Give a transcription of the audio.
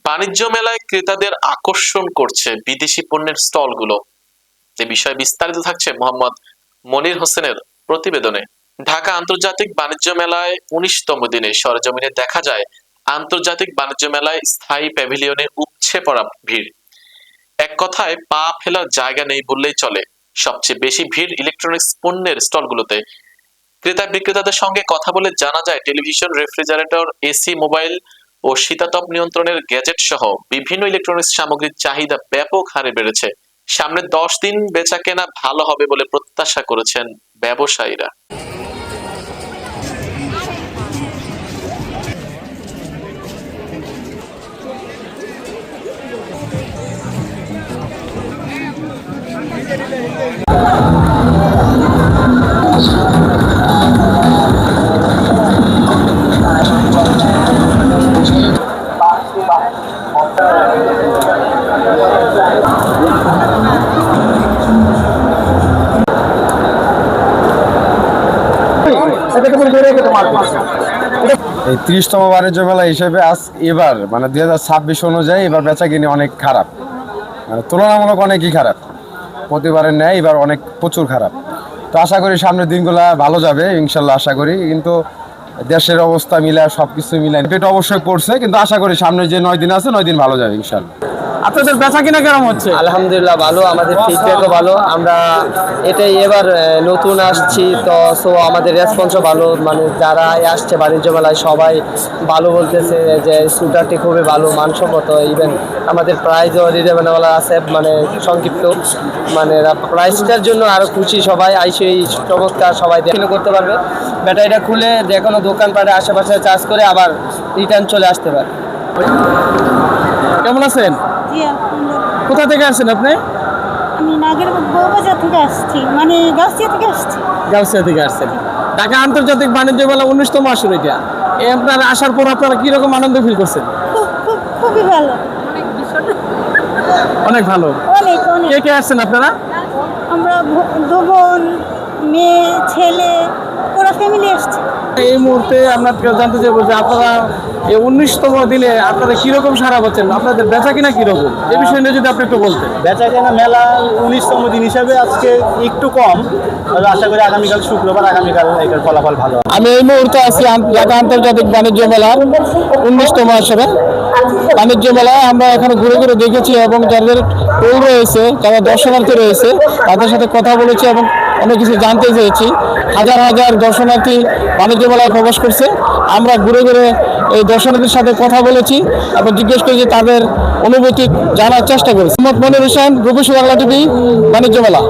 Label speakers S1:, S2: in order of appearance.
S1: বাণিজ্য মেলায় ক্রেতাদের আকর্ষণ করছে বিদেশি পণ্যের স্টলগুলো। যে বিষয়ে বিস্তারিত থাকছে মোহাম্মদ মনির হোসেনের প্রতিবেদনে। ঢাকা আন্তর্জাতিক বাণিজ্য মেলায় 19তম দিনে সরেজমিনে দেখা যায় আন্তর্জাতিক বাণিজ্য মেলায় স্থায়ী প্যাভিলিয়নে উপচে পড়া ভিড়। এক কথায় পা ফেলার জায়গা নেই বললেই চলে। সবচেয়ে বেশি ভিড় ইলেকট্রনিক্স পণ্যের স্টলগুলোতে। ক্রেতা বিক্রেতাদের সঙ্গে কথা বলে জানা যায় টেলিভিশন, রেফ্রিজারেটর, এসি, মোবাইল ও শীতাতপ নিয়ন্ত্রণের গ্যাজেট সহ বিভিন্ন ইলেকট্রনিক্স সামগ্রীর চাহিদা ব্যাপক হারে বেড়েছে। সামনে 10 দিন বেচা কেনা ভালো হবে বলে প্রত্যাশা করেছেন ব্যবসায়ীরা।
S2: এই 30তম বাণিজ্য মেলা হিসেবে এবার মানে 2026 অনুযায়ী এবার বেচাকিনি অনেক খারাপ, মানে তুলনামূলক অনেকই খারাপ। প্রতিবারের ন্যায় এবার অনেক প্রচুর খারাপ। তো আশা করি সামনের দিনগুলো ভালো যাবে ইনশাল্লাহ, আশা করি। কিন্তু দেশের অবস্থা মিলে সবকিছু মিলে এটা অবশ্যই করছে, কিন্তু আশা করি সামনে যে 9 দিন আছে 9 দিন ভালো যাবে ইনশাল্লাহ।
S3: আপনাদের বেচা কিনা কেমন হচ্ছে?
S4: আলহামদুলিল্লাহ ভালো, আমাদের ফিডব্যাকও ভালো। আমরা এটাই এবার নতুন আসছি তো আমাদের রেসপন্সও ভালো। মানে যারা আসছে বাণিজ্য মেলায় সবাই ভালো বলতেছে যে স্কুটারটি খুবই ভালো, মানসম্মত। ইভেন আমাদের প্রাইজও রিজনেবল আছে, মানে সংক্ষিপ্ত, মানে প্রাইসটার জন্য আরও খুশি সবাই। আইসেই চমৎকার, সবাই দেখে করতে পারবে। ব্যাটারিটা খুলে যে কোনো দোকানপাটে আশেপাশে চার্জ করে আবার রিটার্ন চলে আসতে পারে।
S3: কেমন আছেন? কোথা থেকে আসছেন আপনি?
S5: আমি নাগের বউবাজার থেকে আসছি, মানে গাউসিয়া থেকে আসছি।
S3: গাউসিয়া থেকে আসছেন। ঢাকা আন্তর্জাতিক বাণিজ্য মেলা 19তম আসর এটা। আপনারা আসার পর আপনারা কিরকম আনন্দ ফিল করছেন?
S5: খুবই ভালো,
S3: অনেক ভালো।
S5: অনেক অনেক।
S3: কে কে আসছেন আপনারা?
S5: আমরা দু বোন, মেয়ে, ছেলে, পুরো ফ্যামিলি আসছে।
S3: এই মুহূর্তে আমরা জানতে চাইবো যে আপনারা এই 19তম দিনে আপনারা কিরকম সারা পাচ্ছেন, আপনাদের বেচা কিনা কিরকম, এই বিষয় নিয়ে যদি আপনি একটু বলতেন।
S6: বেচা কেনা মেলা 19তম দিন হিসাবে আজকে একটু কম, আশা করি আগামীকাল শুক্রবার, আগামীকাল এটার ফলাফল ভালো।
S3: আমি এই মুহূর্তে আছি ঢাকা আন্তর্জাতিক বাণিজ্য মেলার 19তম আসরে। বাণিজ্য মেলায় আমরা এখানে ঘুরে ঘুরে দেখেছি এবং যাদের টোল রয়েছে, যারা দর্শনার্থী রয়েছে তাদের সাথে কথা বলেছি এবং অনেক কিছু জানতে চেয়েছি। হাজার হাজার দর্শনার্থী বাণিজ্য মেলায় প্রবেশ করছে। আমরা ঘুরে ঘুরে এই দর্শনার্থীর সাথে কথা বলেছি এবং জিজ্ঞেস করেছি তাদের অনুভূতি জানার চেষ্টা করেছি। মোহাম্মদ মনির হোসেন, রূপসী বাংলা টিভি, বাণিজ্য মেলা।